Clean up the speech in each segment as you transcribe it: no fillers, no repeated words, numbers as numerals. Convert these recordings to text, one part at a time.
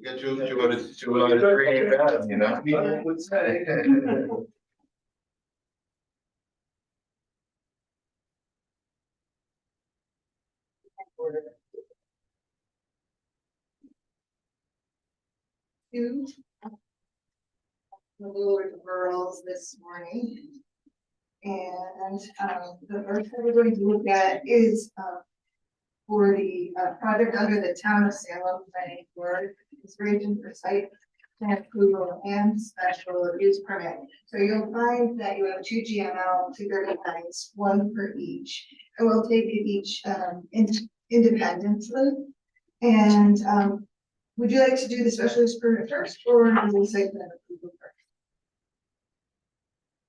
Get you bring it back, you know? People would say. Two. We'll go over the referrals this morning. And the first thing we're going to look at is for the project under the Town of Salem planning board consideration for site plan approval and special use permit. So you'll find that you have two GML 239s, one for each, and we'll take it each independently. And would you like to do the special use permit first or the site plan approval first?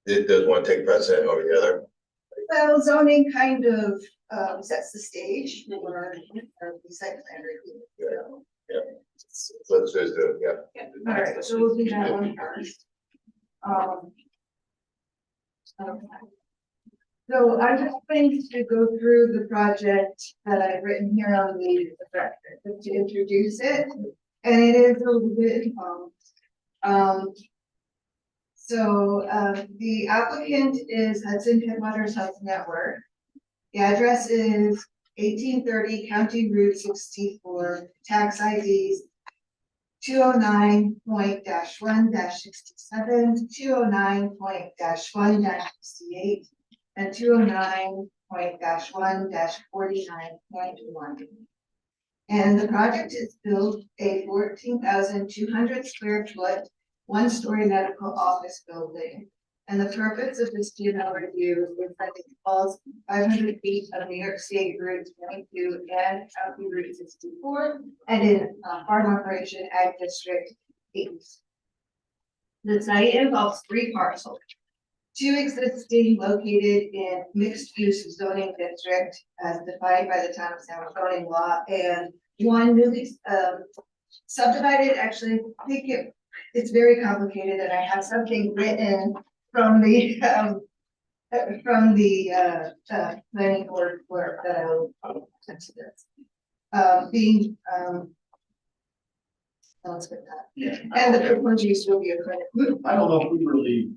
It does want to take precedent over the other. Well, zoning kind of sets the stage for the site plan review. So, Yeah. Let's just do it, yeah. all right, so we'll do that one first. Okay. So I'm just going to go through the project that I've written here on the record to introduce it, and it is a little bit the applicant is Hudson Headwaters Health Network. The address is 1830 County Route 64, tax IDs 209.1-67, 209.1-68, and 209.1-49.1. And the project is built a 14,200 square foot, one-story medical office building. And the purpose of this GML review is that it falls 500 feet of New York State Route 22 and County Route 64, and in Farm Operation Ag District 8. The site involves 3 parcels, 2 existing located in mixed-use zoning district as defined by the Town of Salem zoning law, and 1 newly subdivided. Actually, I think it's very complicated, and I have something written from the planning board clerk that I'll send to this. Let's get that. Yeah. And the proposed use will be a credit. I don't know if we really,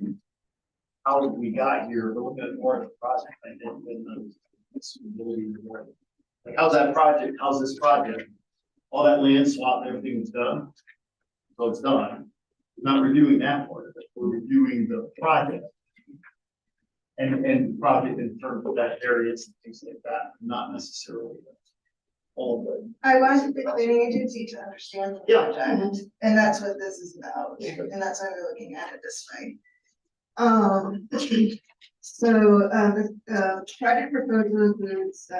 how we got here, but looking at more of the project, I think, than the suitability of it. Like, how's this project? All that land swap and everything's done. So it's done. We're not reviewing that part of it. We're reviewing the project. And the project in terms of that areas and things like that, not necessarily all of it. I wanted the planning agency to understand the Yeah. project, and that's what this is about, and that's why we're looking at it this way. The project proposal includes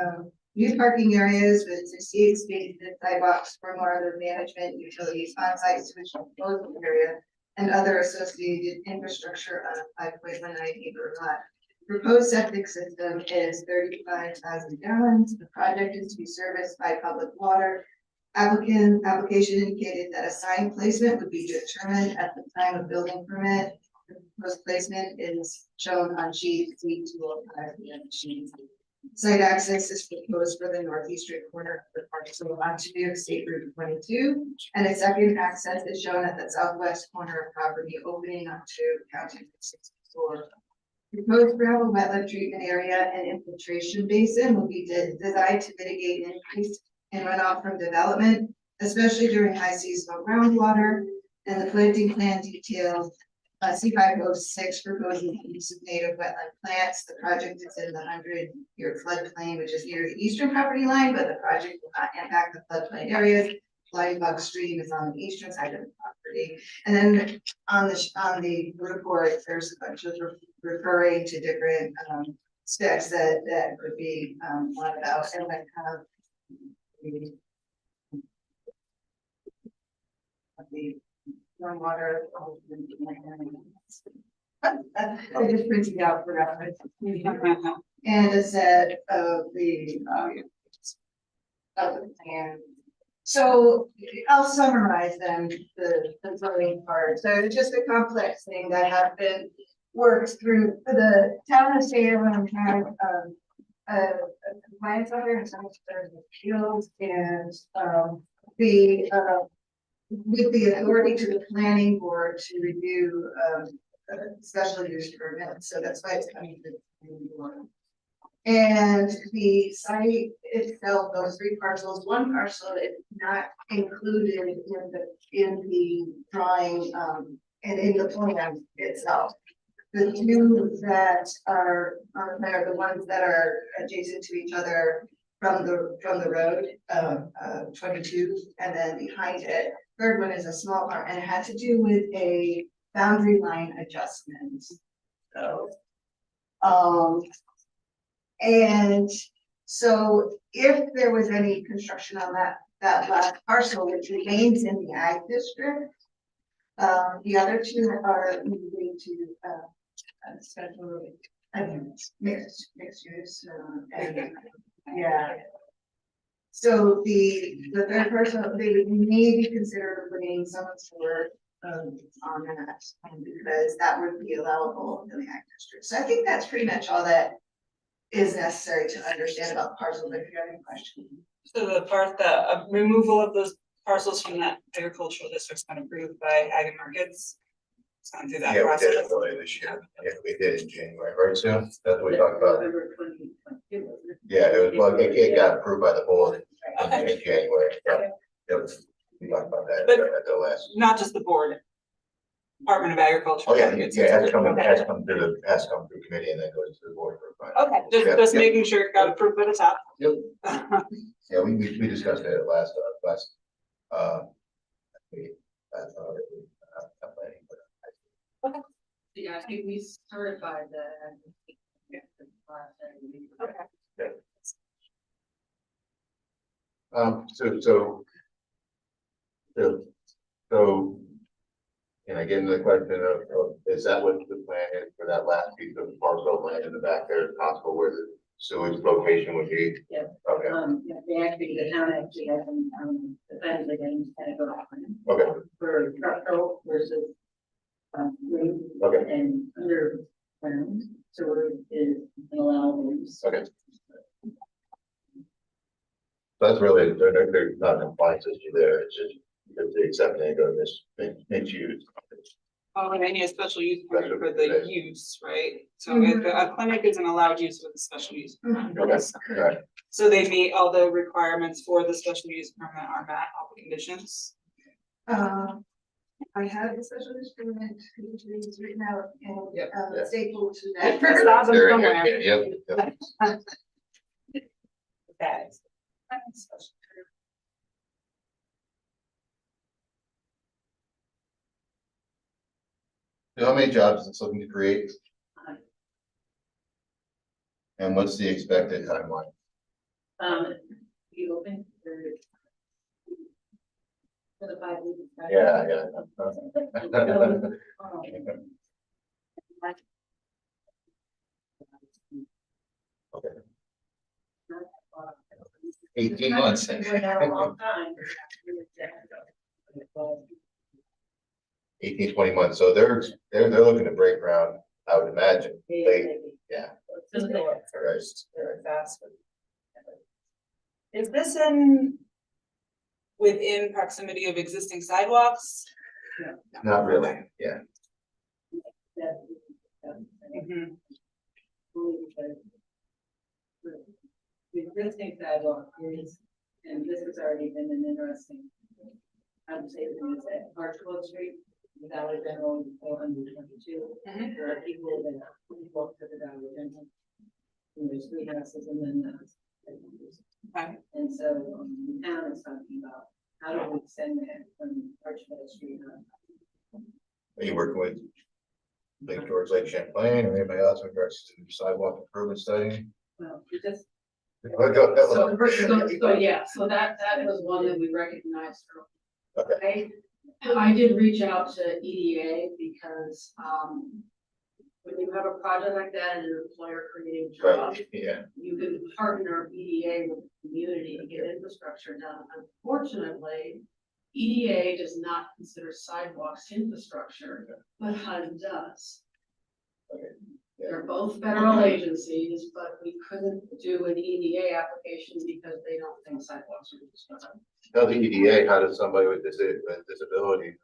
new parking areas with 68 spaces, sidewalks, stormwater management, utilities, on-site sewage disposal area, and other associated infrastructure on a 5.19 acre lot. Proposed septic system is 35,000 gallons. The project is to be serviced by public water. Application indicated that a sign placement would be determined at the time of building permit. The proposed placement is shown on sheet C205 and sheet. Site access is proposed for the northeastern corner of the parcel onto New York State Route 22, and a second access is shown at the southwest corner of property opening onto County Route 64. Proposed gravel wetland treatment area and infiltration basin will be designed to mitigate increase in runoff from development, especially during high seasonal groundwater. And the planting plan details C506 proposing the use of native wetland plants. The project is in the 100-year floodplain, which is near the eastern property line, but the project will not impact the floodplain areas. Flying Bug Stream is on the eastern side of the property. And then on the report, there's a bunch of referring to different specs that could be wanted out, and then the stormwater. I just printed it out for reference. And a set of the plan. So I'll summarize then the zoning part. So it's just a complex thing that have been worked through. The Town of Salem had a compliance order and some of the appeals, and the with the authority to the planning board to review, special use permits, so that's why it's coming to the planning board. And the site itself, those 3 parcels, 1 parcel is not included in the drawing, and in the plan itself. The 2 that are on there, the ones that are adjacent to each other from the road, 22, and then behind it, 3rd one is a small part, and it had to do with a boundary line adjustment. So, and so if there was any construction on that last parcel, which remains in the ag district, the other 2 are moving to, special, I mean, mixed use, and, yeah. So the 3rd parcel, they would maybe consider putting some sort on that, because that would be allowable in the ag district. So I think that's pretty much all that is necessary to understand about parcels. If you have any questions. So the part that removal of those parcels from that agricultural district's been approved by Ag and Markets. It's gone through that Yeah, we did it process. earlier this year. Yeah, we did in January, right, Sue? That's what we talked about. November 2022, wasn't it? Yeah, it was, well, it got approved by the board in Okay. January. So it was, we talked about that But- at the last. Not just the board. Department of Agriculture. Oh, yeah, it has come Okay. through committee and then goes to the board for a final. Okay, Yeah, just yeah. making sure it got approved by the top. Yep. Yeah, we discussed it at last, we, planning, but Yeah, I think we certified that. Okay. So, can I get into the question of, is that what the plan is for that last piece of parcel of land in the back there, if possible, where the sewage location would be? Yeah. Okay, The town actually has defended against kind of go okay, for structural versus roof okay, and underground, so is an allowable use. okay. That's really, there's not a compliance issue there, it's just, if they accept it, go this, mixed use. Oh, and I need a special use permit Special for the permit. use, right? So if a clinic is an allowed use with a special use. permit. Okay, alright, So they meet all the requirements for the special use permit are met, all the conditions. I have the special use permit, which is written out and Yep. Yeah. stapled to Yeah. that. Stop them They're in here, somewhere. yeah, yep. Okay. So how many jobs is it looking to create? And what's the expected timeline? You open for the 5 weeks. right? Yeah, yeah. Okay. 18 months. We're not a long time. 18, 20 months, so they're looking to break ground, I would imagine, late, yeah. Just there. Right. Very fast. Is this within proximity of existing sidewalks? Not really, yeah, Mhm. The existing sidewalk is, and this has already been an interesting, I would say, thing, is at Archibald Street, the Valley General, 422. Mhm. There are people that walk to the Valley General. And there's 3 houses and then Okay. and so the town is talking about how do we extend that from Archibald Street up. are you working with Lake George, Lake Champlain, or anybody else in regards to sidewalk improvement study? Well, we just Okay. So, yeah, so that was one that we recognized. Okay. I did reach out to EDA because, when you have a project like that and an employer creating jobs, Right, yeah, you can partner EDA with the community to get infrastructure done. Unfortunately, EDA does not consider sidewalks infrastructure, but HUD does. They're both federal agencies, but we couldn't do an EDA application because they don't think sidewalks are just gonna. Now, the EDA, how does somebody with disability,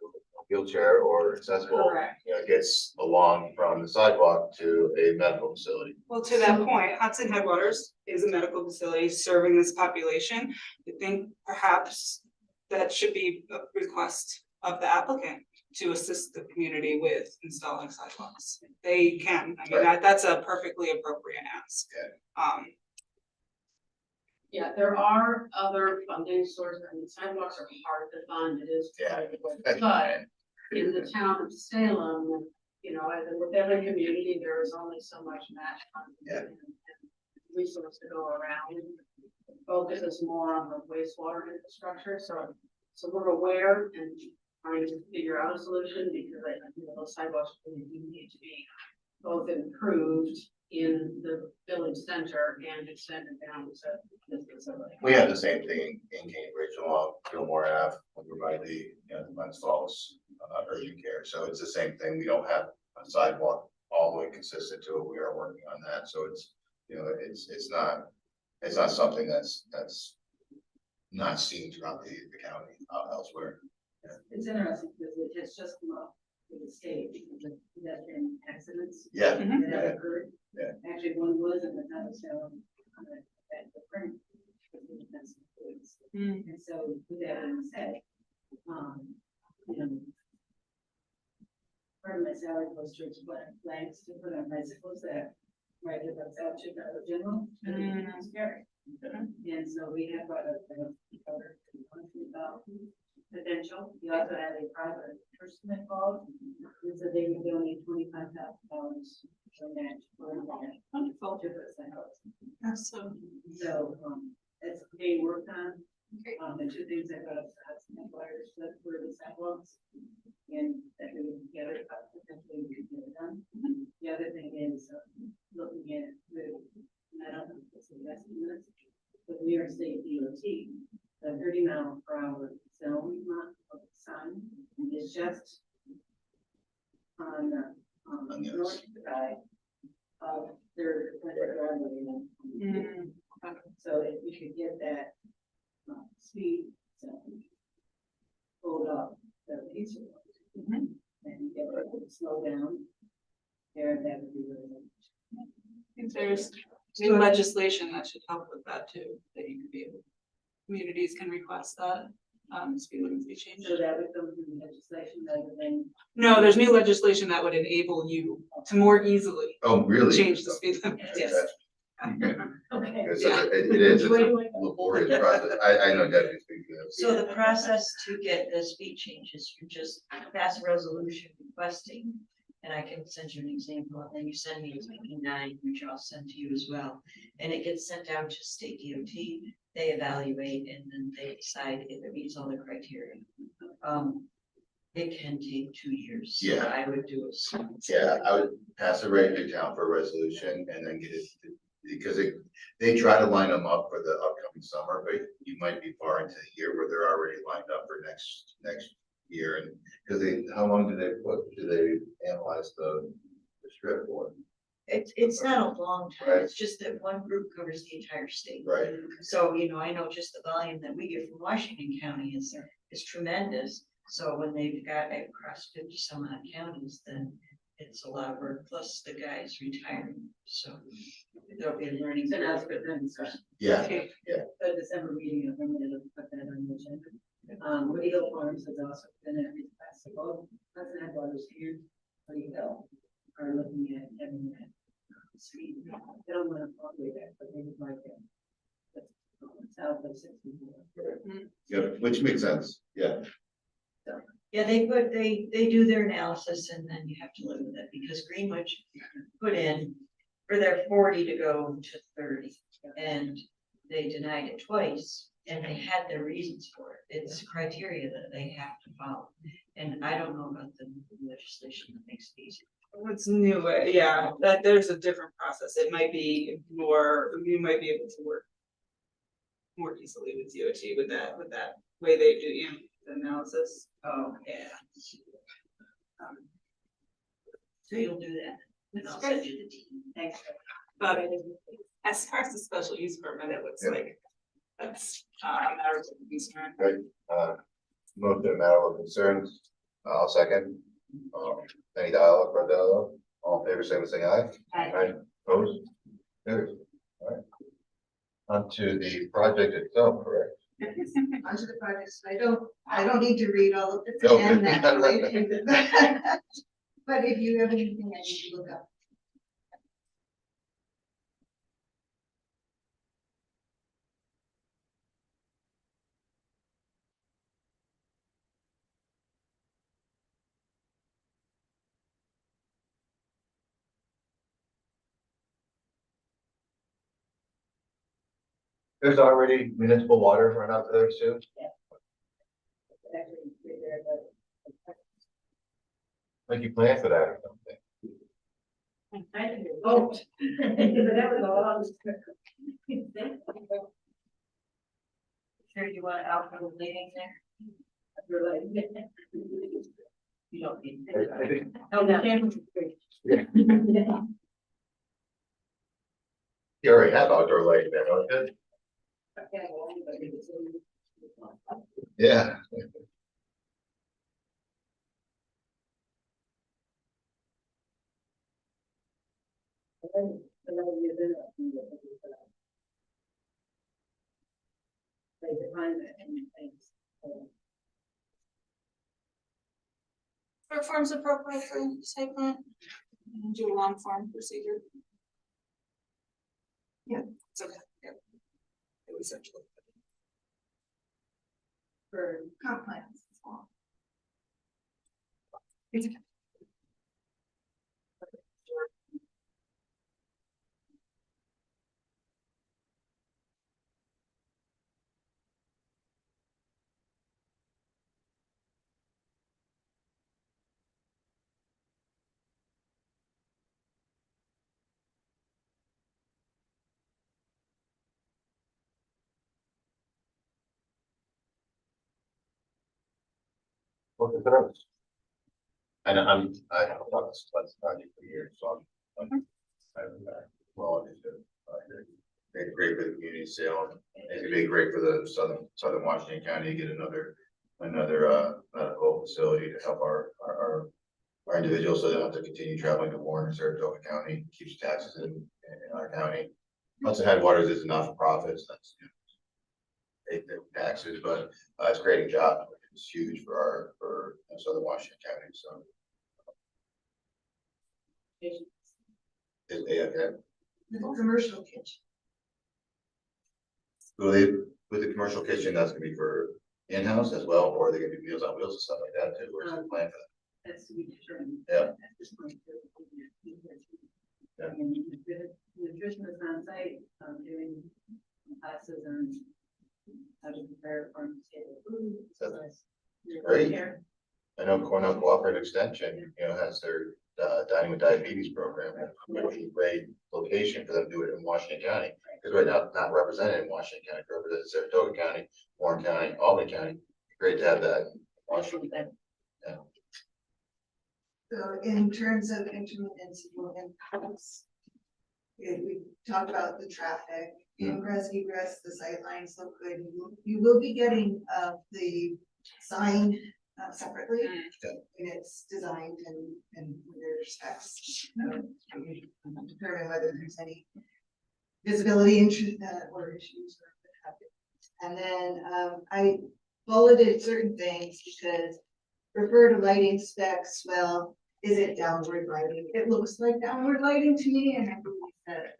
wheelchair or accessible, Correct. gets along from the sidewalk to a medical facility? Well, to that point, Hudson Headwaters is a medical facility serving this population. I think perhaps that should be a request of the applicant to assist the community with installing sidewalks. They can, I mean, that's a perfectly appropriate ask. Yeah, there are other funding sources. I mean, sidewalks are hard to fund. It is. Yeah. But in the town of Salem, you know, as with every community, there is only so much match funding. Yeah. And resource to go around. Focus is more on the wastewater infrastructure, so we're aware and trying to figure out a solution because those sidewalks really do need to be both improved in the village center and extended down to this facility. We have the same thing in Cambridge along Gilmore Ave, over by the, the Glens Falls, urgent care. So it's the same thing. We don't have a sidewalk all the way consistent to it. We are working on that. So it's, it's not something that's not seen throughout the county elsewhere. It's interesting because it has just come up with the state because of pedestrian accidents Yeah. that have occurred. Yeah. Actually, one was in the town of Salem, at the print. And so with that being said, part of my salary goes towards flags to put on bicycles that right about out to the general, and it's scary. And so we have brought up about potential. We also had a private person that called and said they would donate $25,000 for match for that. Wonderful. To the sidewalks. So it's being worked on. The two things I got up some wires that were the sidewalks and that we would get it up potentially we could get it done. The other thing is looking at I don't know if it's the best minutes, but New York State DOT, the 30-mile-per-hour zone of the sun is just on the north side of their driveway. So if we could get that speed zone pulled up, the piece of and get it to slow down, there that would be really good. I think there's new legislation that should help with that too, that you could be able, communities can request that, speed limits be changed. So that would come through legislation rather than. No, there's new legislation that would enable you to more easily Oh, really? change the speed limit, yes. Okay. So it is a laborious process. I know Debbie speaks to that. So the process to get the speed changes, you just pass a resolution requesting, and I can send you an example, and then you send me a 9, which I'll send to you as well. And it gets sent out to state DOT, they evaluate, and then they decide if it meets all the criteria. It can take 2 years. So Yeah. I would do it. Yeah, I would pass a rate in town for a resolution and then get it, because they try to line them up for the upcoming summer, but you might be far into the year where they're already lined up for next year. And because how long do they analyze the strip for? It's not a long time, Right. it's just that one group covers the entire state. Right. So, I know just the volume that we get from Washington County is tremendous. So when they've got across 50 some odd counties, then it's a lot of work, plus the guy's retiring, so there'll be a learning So that's curve. good then. Yeah, The December meeting, I'm going to put that on the agenda. Woody Hill Farms has also been at this festival. Hudson Headwaters here, Woody Hill, are looking at having that speed. They don't want to all the way back, but they would like it. But, south of 64. yeah, which makes sense. Yeah, Yeah, they do their analysis and then you have to live with it, because Greenwich put in for their 40 to go to 30, and they denied it twice, and they had their reasons for it. It's criteria that they have to follow, and I don't know about the legislation that makes it easy. What's new, yeah, that there's a different process, it might be more, you might be able to work more easily with DOT with that way they do, the analysis. Oh, yeah. So you'll do that, and I'll send you the Thanks. But as far as the special use permit, it looks Yeah. like that's a matter of concern. Move to a matter of concerns, I'll second. Any dialogue or dialogue? All in favor, say by saying aye. Aye. Opposed? Carried. All right. On to the project itself, correct? Onto the projects, I don't need to read all of this No. again now. But if you have anything I need to look up. There's already municipal water run out there soon. Actually, there, but Like you planned for that or something. I think it's vote. That was a long. Sure you want alcohol leading there? You're like. You don't need. I think- Oh, no. You already have outdoor lighting there, don't you? Yeah. They define it and things. Short form's appropriate for site plan. And do a long form procedure. Yeah, it's okay, yeah. It was essentially. For Comp plans. What's the difference? And I have thought this project for years, so well, understood. It's great for the community sale. It'd be great for the southern Washington County to get another medical facility to help our individuals, so they don't have to continue traveling to Warren or Saratoga County, keeps taxes in our county. Hudson Headwaters is not for profits, that's, pay their taxes, but it's creating jobs. It's huge for southern Washington County, so. With a commercial kitchen. With the commercial kitchen, that's gonna be for in-house as well, or are they gonna do Meals on Wheels and stuff like that too, where's the plan for that? That's to be determined. Yeah. At this point. Yeah. And nutritionists on site, doing classes on how to prepare farm to table food. So That's you're great. here. I know Cornell Cooperative Extension, has their dining with diabetes program, which is a great location for them to do it in Washington County. Because right now, it's not represented in Washington County, it's represented in Saratoga County, Warren County, Albany County. Great to have that in Washington. So in terms of intermunicipal impacts. We talked about the traffic, ingress, egress, the sight lines look good. You will be getting the sign separately. Mm. When it's designed and their specs. Determine whether there's any visibility or issues. And then I bulleted certain things because refer to lighting specs, well, is it downward lighting? It looks like downward lighting to me, and I believe that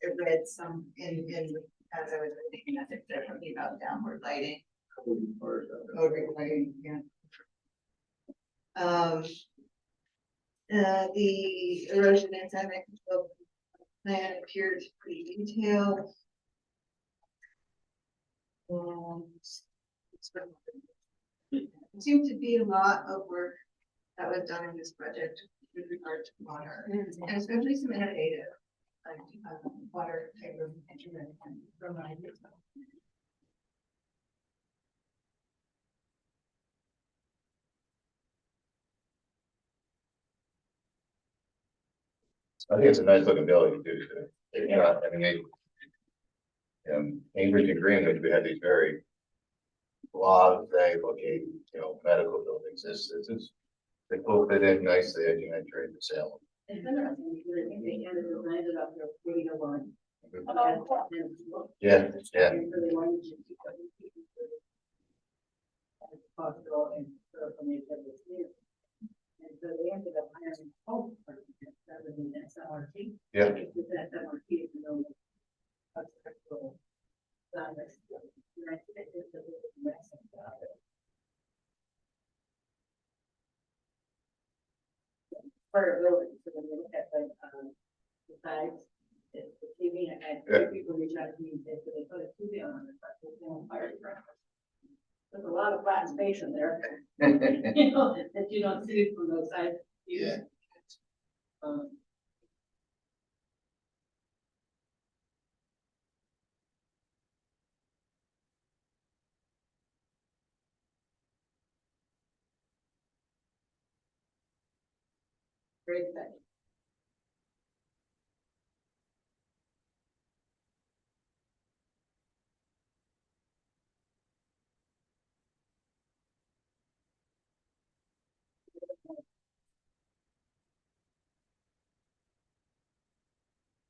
it read some in as I was reading that they're talking about downward lighting. Or lighting, yeah. The erosion and sediment control plan appears pretty detailed. Seemed to be a lot of work that was done in this project with regard to water, and especially some innovative, like, water type of internet and provide. I think it's a nice looking building too, so, you know, I mean, Cambridge and Greenwich, we had these very large, very located, you know, medical buildings, they both fit in nicely as you enter into Salem. It's interesting, because I think they ended up landed up there pretty good one. Yeah, yeah. Hospital and from the here. And so they ended up hiring health department rather than SMRT. Yeah. Because that SMRT is no. Hospital. And I think it's a little mess about it. Part of building, so when you look at the sides, it's the TV, and Yeah. people reach out to me and say, so they put a TV on it, but they don't fire department. There's a lot of flat space in there, you know, that you don't see from those side views. Yeah. Um, Great thing.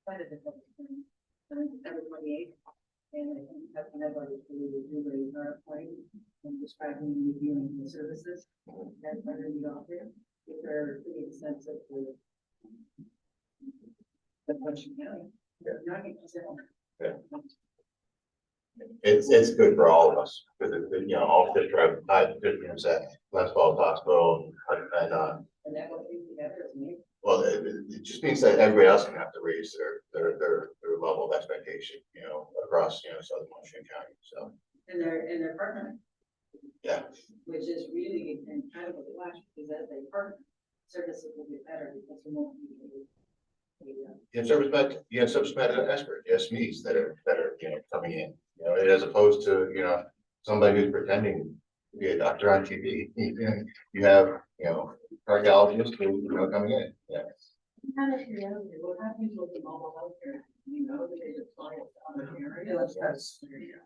Quite a bit of thing. September 28th, and I think that's whenever we do raise our point and describing and reviewing the services that are going to be offered, if they're pretty extensive with the Washington County. Yeah. Not even Salem. Yeah. It's good for all of us, because you know, all the drive, you know, say, West Falls Hospital And that what we together is me. well, it just means that everybody else can have to raise their level of expectation, you know, across, you know, Southern Washington County, so, And their partner, yeah. which is really incredible to watch, because as they partner, services will get better because we won't be. You have subject matter expert, SMEs that are, you know, coming in, you know, as opposed to, you know, somebody who's pretending to be a doctor on TV. You have, you know, cardiologists who, you know, coming in, yeah. Kind of curiosity, what happens with the mobile healthcare, you know, do they deploy it on the area?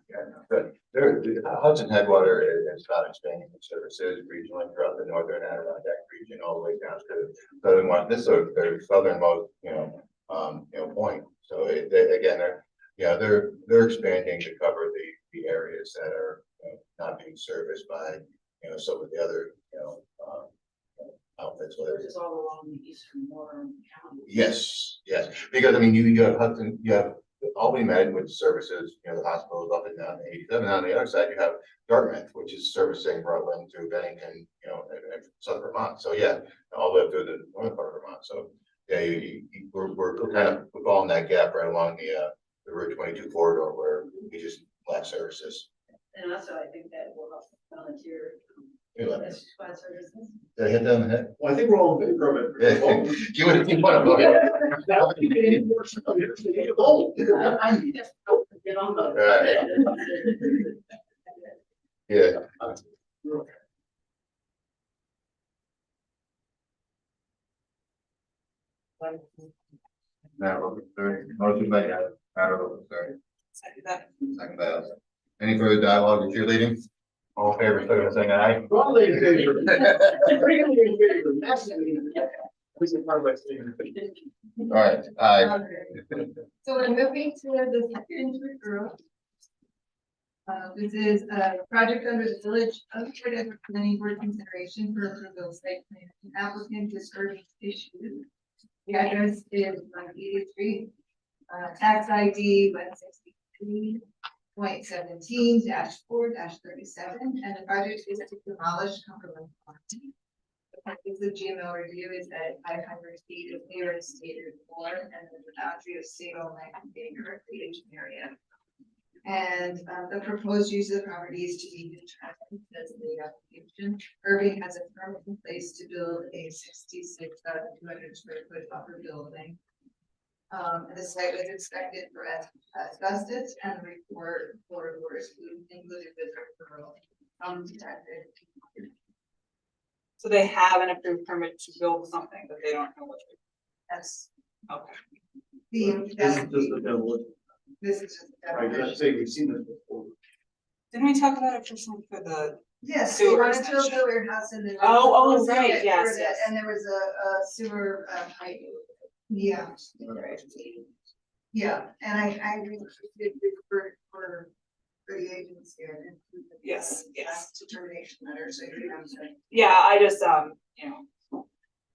Yeah, but the Hudson Headwater is about expanding its services regionally throughout the northern Adirondack region, all the way down to southern one. This is their southernmost, you know, point. So again, they're expanding to cover the areas that are, you know, not being serviced by, you know, some of the other, you know, outfits. Whether Which is all along the eastern Warren County. yes, yes, because I mean, you have Hudson, you have Albany Med, which services, you know, the hospitals up and down 87. On the other side, you have Dartmouth, which is servicing Rutland to Bennington, you know, and Southern Vermont. So yeah, all the way up to the northern part of Vermont. So yeah, we're kind of falling that gap right along the Route 22 corridor where we just lack services. And also, I think that will help volunteer. Squad services. Did I hit that on the head? Well, I think we're all in favor of Yeah. it. You would keep one of I need to get on the. Yeah. Matter thirty, motion by matter thirty. Second that. Second by Elsa. Any further dialogue or cheerleading? All in favor, so saying aye. Broadly in favor. Really in favor, massively in favor. Please, part of my statement. All right, aye. So we're moving to the second referral. This is a project under the village of Trinidad planning board consideration for approval of site plan. Applicant is urging issue. The address is on 80th Street. Tax ID 162.17-4-37, and the project is to demolish Cumberland Farm. The purpose of GMO review is that 500 feet of clear is stated for, and the boundary of state-owned land being recreation area. And the proposed use of the property is to be determined as the application. Irving has a permit in place to build a 66,200 square foot upper building. The site was inspected for asbestos, and the report was included with referral. So they have an approved permit to build something, but they don't know what. That's Okay. The, This is just the demolition. this is just. Right, I say we've seen this before. Didn't we talk about it for the, Yes, they Sewer wanted to build extension. a warehouse and they were. Oh, proposing right, it yes, for the- yes. And there was a sewer, pipe. Yeah. Yeah, and I really did for the agency. I didn't do the- Yes, yes. Determination letter, so you know, so. yeah, I just, you know,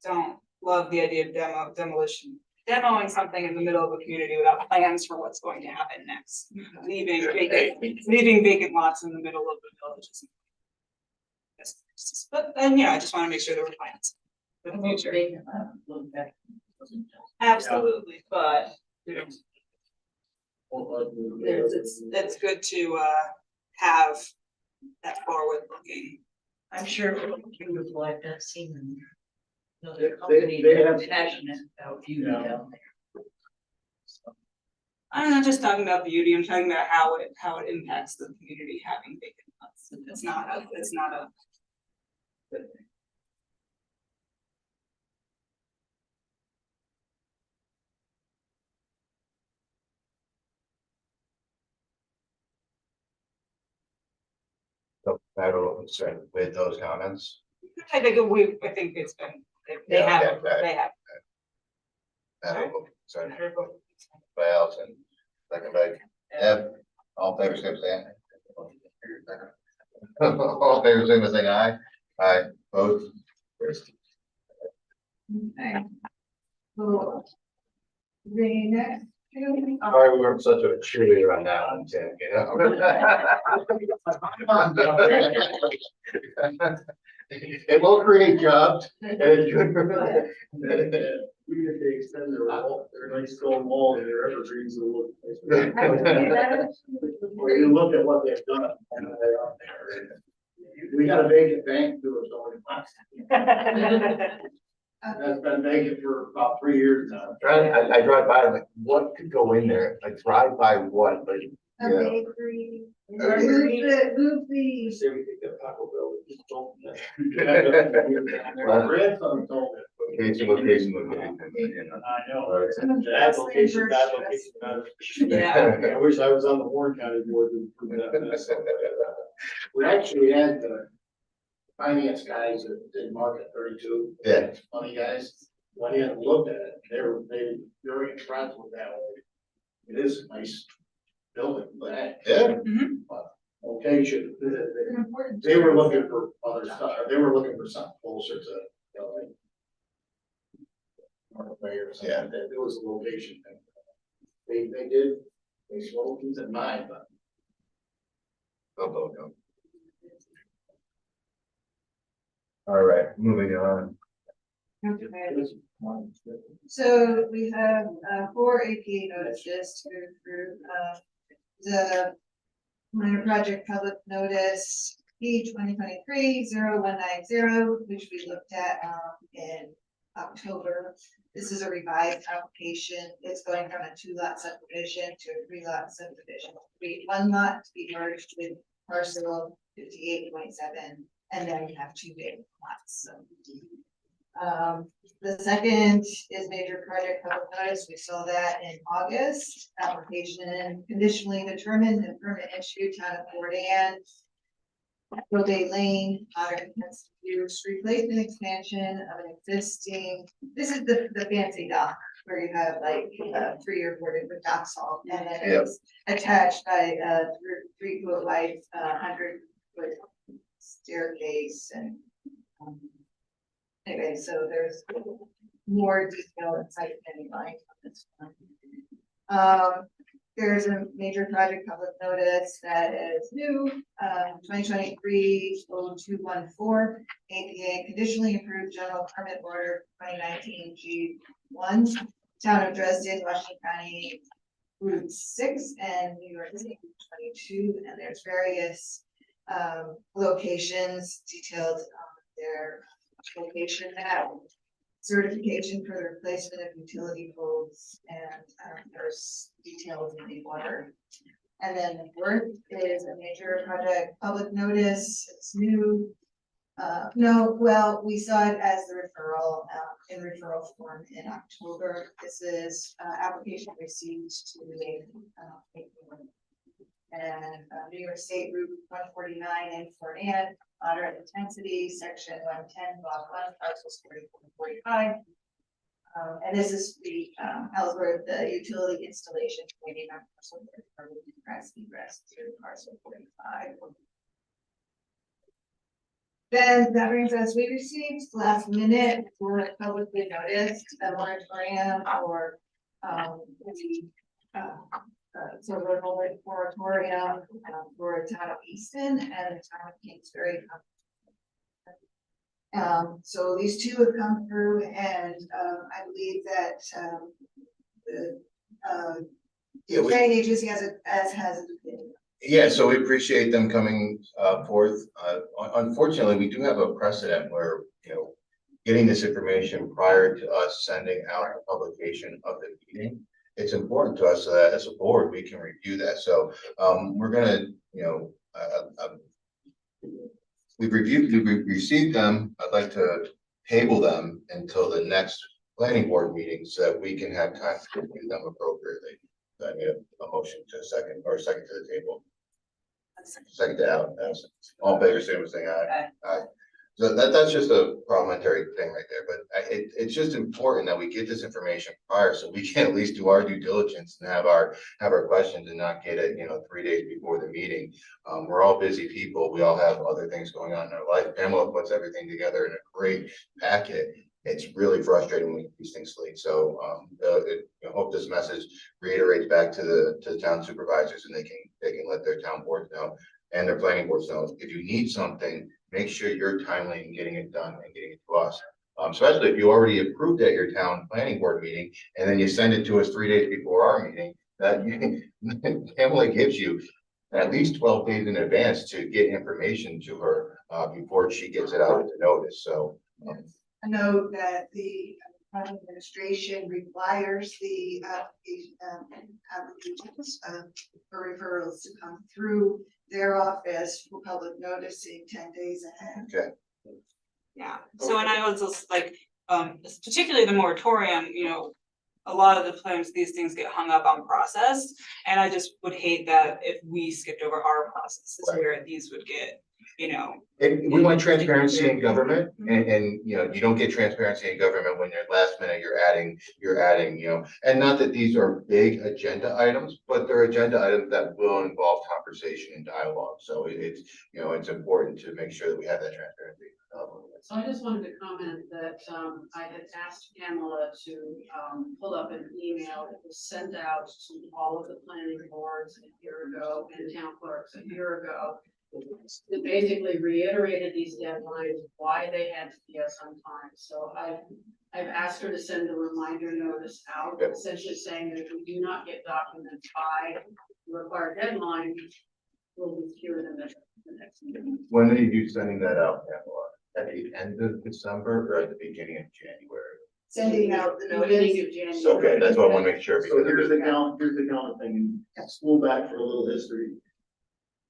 don't love the idea of demolition. Demoing something in the middle of a community without plans for what's going to happen next, leaving vacant lots in the middle of the village. But then, yeah, I just wanna make sure there were plans for the future. Absolutely, but, you know, it's good to, have that forward looking. I'm sure it would be beautiful, I've not seen them. No, they're They- company, they they're have- passionate about beauty Yeah. down there. I'm not just talking about beauty, I'm talking about how it impacts the community having vacant lots. It's not a good thing. So I have a concern with those comments. I think it's been, they Yeah, have, yeah, they have. I have a concern. Anybody else and second by Deb, all in favor, say aye. All in favor, say saying aye. Aye, both. Okay. So. The next. two, Sorry, we weren't such a cheerleader on that one, Tim, you know? It will create jobs. And it's good for the- Even if they extend their wall, their nice stone wall and their evergreens will look. I would say that. When you look at what they've done, and they're out there. We got a vacant bank to it, that's been vacant for about 3 years now. I drive by, like, what could go in there? I drive by what, but, A yeah. bakery. Move the. Say we think that Taco Bell is just don't. Well, My grandson told me. Location, you know. I know. Right. Bad location, bad location, bad location. Yeah. I wish I was on the Warren County board to prove that mess. We actually had the finance guys that did market 32. Yeah. Funny guys, went in and looked at it, they were very impressed with that. It is a nice building, but Yeah. location, they were looking for other stuff, they were looking for something closer to, you know, like. North Bay or something, Yeah. that it was a location thing. They swallowed things in mind, but. All right, moving on. So we have 4 APA notices to go through. The minor project public notice P 2023-0190, which we looked at in October. This is a revised application. It's going from a 2-lot subdivision to a 3-lot subdivision. One lot to be merged with parcel 58.7, and then we have 2 big lots. So. The second is major project public notice. We saw that in August. Application conditionally determined and permit issued, town of Fort Anne. Bay Lane, modern use replacement expansion of an existing, this is the fancy dock where you have like 3 or 4 different docks all, and then Yep. it's attached by a 3-foot wide, 100-foot staircase and. Anyway, so there's more detail inside anyway on this one. There's a major project public notice that is new, 2023-0214, APA conditionally approved general permit order 2019 G1, Town of Dresden, Washington County, Route 6 and New York City, 22, and there's various locations detailed on their location map, certification for the replacement of utility poles, and there's details in the order. And then the fourth is a major project public notice. It's new. No, well, we saw it as the referral, in referral form in October. This is, application received to and New York State Route 149 in Fort Anne, moderate intensity, section 110, block 1, parcels 44 and 45. And this is the, Ellsworth, the utility installation waiting on parcel 34 with egress through parcel 45. Then that brings us, we received last minute for publicly noticed a moratorium or, the, so we're holding moratorium for the town of Easton and the town of Kingsbury. So these two have come through and, I believe that, the, planning agency has an opinion. Yeah, so we appreciate them coming forth. Unfortunately, we do have a precedent where, getting this information prior to us sending out a publication of the meeting. It's important to us so that as a board, we can review that. So we're gonna, we've received them. I'd like to table them until the next planning board meeting so that we can have time to review them appropriately. So I need a motion to second to the table. Second to Alan. All in favor, saying aye. Aye. So that's just a parliamentary thing right there, but it's just important that we get this information prior so we can at least do our due diligence and have our questions and not get it, 3 days before the meeting. We're all busy people. We all have other things going on in our life. Pamela puts everything together in a great packet. It's really frustrating when these things leak. So I hope this message reiterates back to the town supervisors and they can let their town boards know and their planning boards know. If you need something, make sure you're timely in getting it done and getting it to us. Especially if you already approved at your town planning board meeting and then you send it to us 3 days before our meeting, that Pamela gives you at least 12 days in advance to get information to her before she gets it out to notice. So I know that the administration requires the applications for referrals to come through their office for public noticing 10 days ahead. okay. Yeah, so and I was just like, particularly the moratorium, a lot of the times these things get hung up on process. And I just would hate that if we skipped over our processes Right. where these would get, And we want transparency in government and, you don't get transparency in government when you're last minute, you're adding, and not that these are big agenda items, but they're agenda items that will involve conversation and dialogue. So it's important to make sure that we have that transparency. So I just wanted to comment that I had asked Pamela to pull up an email that was sent out to all of the planning boards a year ago and town clerks a year ago. It basically reiterated these deadlines, why they had to be us on time. So I've asked her to send a reminder notice out, essentially saying that if we do not get documents by the required deadline, we'll be cured in the next meeting. When are you sending that out, Pamela? At the end of December or at the beginning of January? Sending out the notice. Beginning of January. Okay, that's what I want to make sure. So here's the calendar thing, school back for a little history.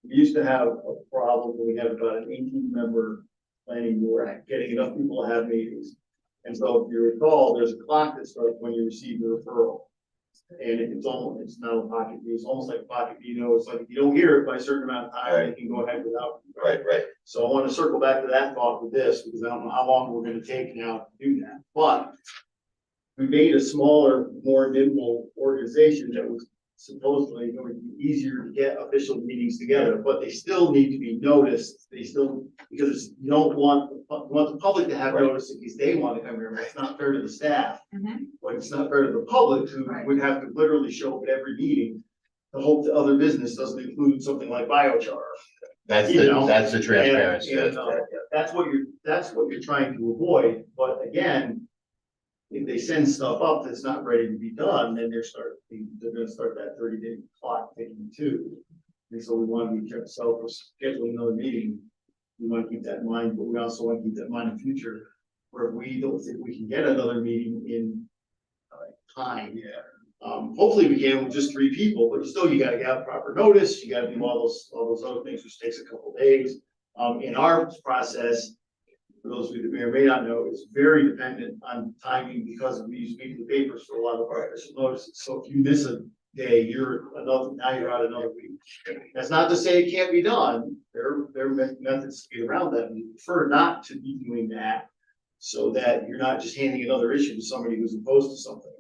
We used to have a problem when we had about an 18-member planning board, getting enough people to have meetings. And so if you recall, there's a clock that starts when you receive the referral. And it's not a pocket view, it's almost like a pocket view, it's like if you don't hear it by a certain amount of time, you can go ahead without. Right. So I want to circle back to that thought with this, because I don't know how long we're gonna take now to do that, but we made a smaller, more nimble organization that was supposedly going to be easier to get official meetings together, but they still need to be noticed. Because you don't want the public to have notice in case they want to come here. It's not fair to the staff, but it's not fair to the public who would have to literally show up at every meeting to hope that other business doesn't include something like biochar. That's the transparency. And, that's what you're trying to avoid. But again, if they send stuff up that's not ready to be done, then they're gonna start that 30-day clock ticking too. And so we want to be careful. So for scheduling another meeting, we want to keep that in mind, but we also want to keep that in mind in the future, where we don't think we can get another meeting in time. Hopefully we can with just 3 people, but still you gotta have proper notice, you gotta do all those other things, which takes a couple days. In our process, for those of you that may or may not know, is very dependent on timing because we use weekly papers for a lot of our official notices. So if you miss a day, now you're out another week. That's not to say it can't be done. There are methods to get around that. We prefer not to be doing that so that you're not just handing another issue to somebody who's opposed to something.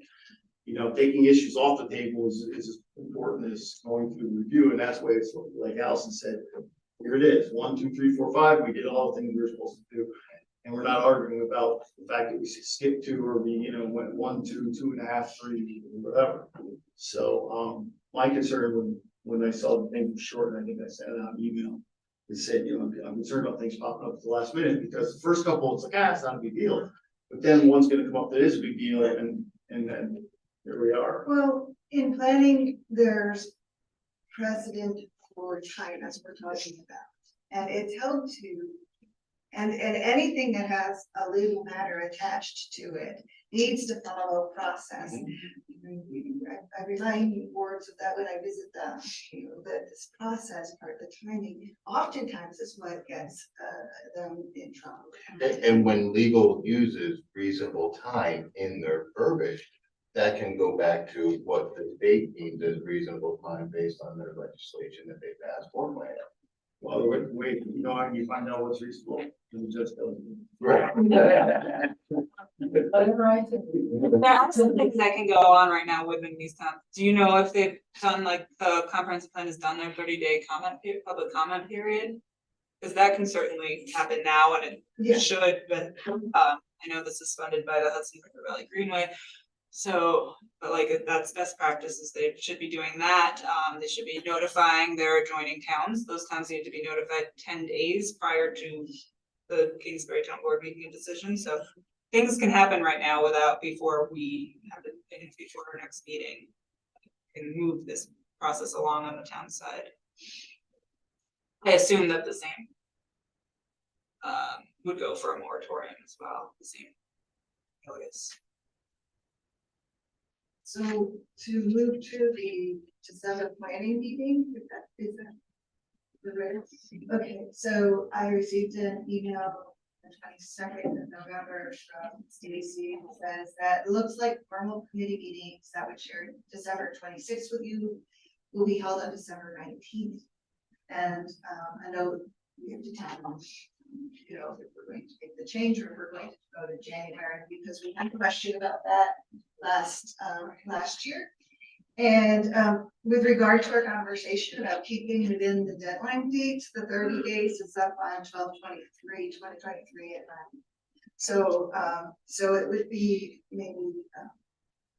You know, taking issues off the table is as important as going through the review, and that's why it's like Allison said, here it is, 1, 2, 3, 4, 5, we did all the things we were supposed to do. And we're not arguing about the fact that we skipped 2 or we, went 1, 2, 2.5, 3, whatever. So, my concern when I saw the thing was short, and I think I sent it out an email, it said, I'm concerned about things popping up at the last minute, because the first couple, it's like, it's not a big deal. But then one's gonna come up that is a big deal, and then here we are. Well, in planning, there's precedent for time, as we're talking about. And it's held to, and anything that has a legal matter attached to it needs to follow a process. I remind you boards of that when I visit them, that this process part, the timing, oftentimes is what gets them in trouble. And when legal uses reasonable time in their verbiage, that can go back to what the state deems as reasonable time based on their legislation that they've passed for land. Well, wait, and you find out what's reasonable, and it just doesn't. Right. Whatever I think. There are some things that can go on right now within these towns. Do you know if they've done, like, the comprehensive plan has done their 30-day public comment period? Because that can certainly happen now, and Yeah. it should, but I know this is funded by the Hudson River Valley Greenway. So, but like, if that's best practices, they should be doing that. They should be notifying their adjoining towns. Those towns need to be notified 10 days prior to the Kingsbury Town Board making a decision. So things can happen right now before we have it before our next meeting. Can move this process along on the town side. I assume that the same would go for a moratorium as well, the same notice. So to move to the December planning meeting, is that the right? Okay, so I received an email the 22nd of November from Stacy, that says that it looks like formal committee meetings that would share December 26th with you will be held on December 19th. And I know we have to tell if we're going to make the change or if we're going to go to January, because we had a question about that last year. And with regard to our conversation about keeping within the deadline dates, the 30 days is up on 12/23/2023 at 9. So it would be maybe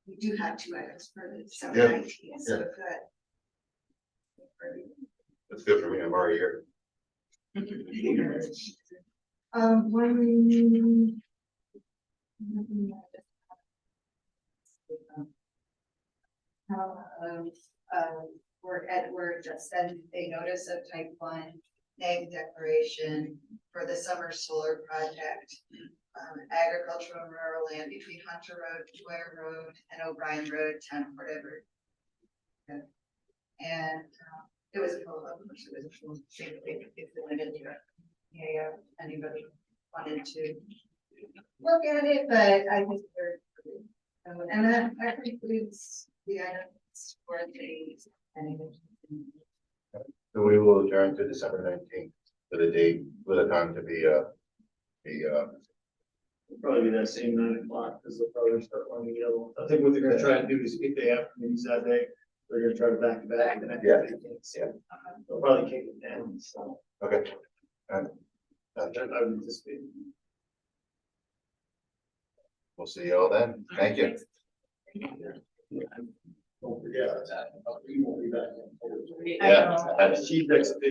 we do have 2 items for the December 19th, so good. That's good for me, I'm already here. We're just sent a notice of type 1 name declaration for the summer solar project. Agricultural and rural land between Hunter Road, Dwyer Road, and O'Brien Road, Town of Port Edward. And it was a full, of course, it was a full thing, if they went into it. Yeah, anybody wanted to look at it, but I think we're, and that concludes the items for the. So we will adjourn to December 19th for the date, with a time to be It'll probably be that same 9 o'clock, because they'll probably start running the other ones. I think what they're gonna try to do is if they have committees that day, they're gonna try to back to back. And Yeah. They'll probably kick it down, so. okay. And I would anticipate. we'll see you all then. Thank you. Don't forget, we won't be back. Yeah. Chief executive.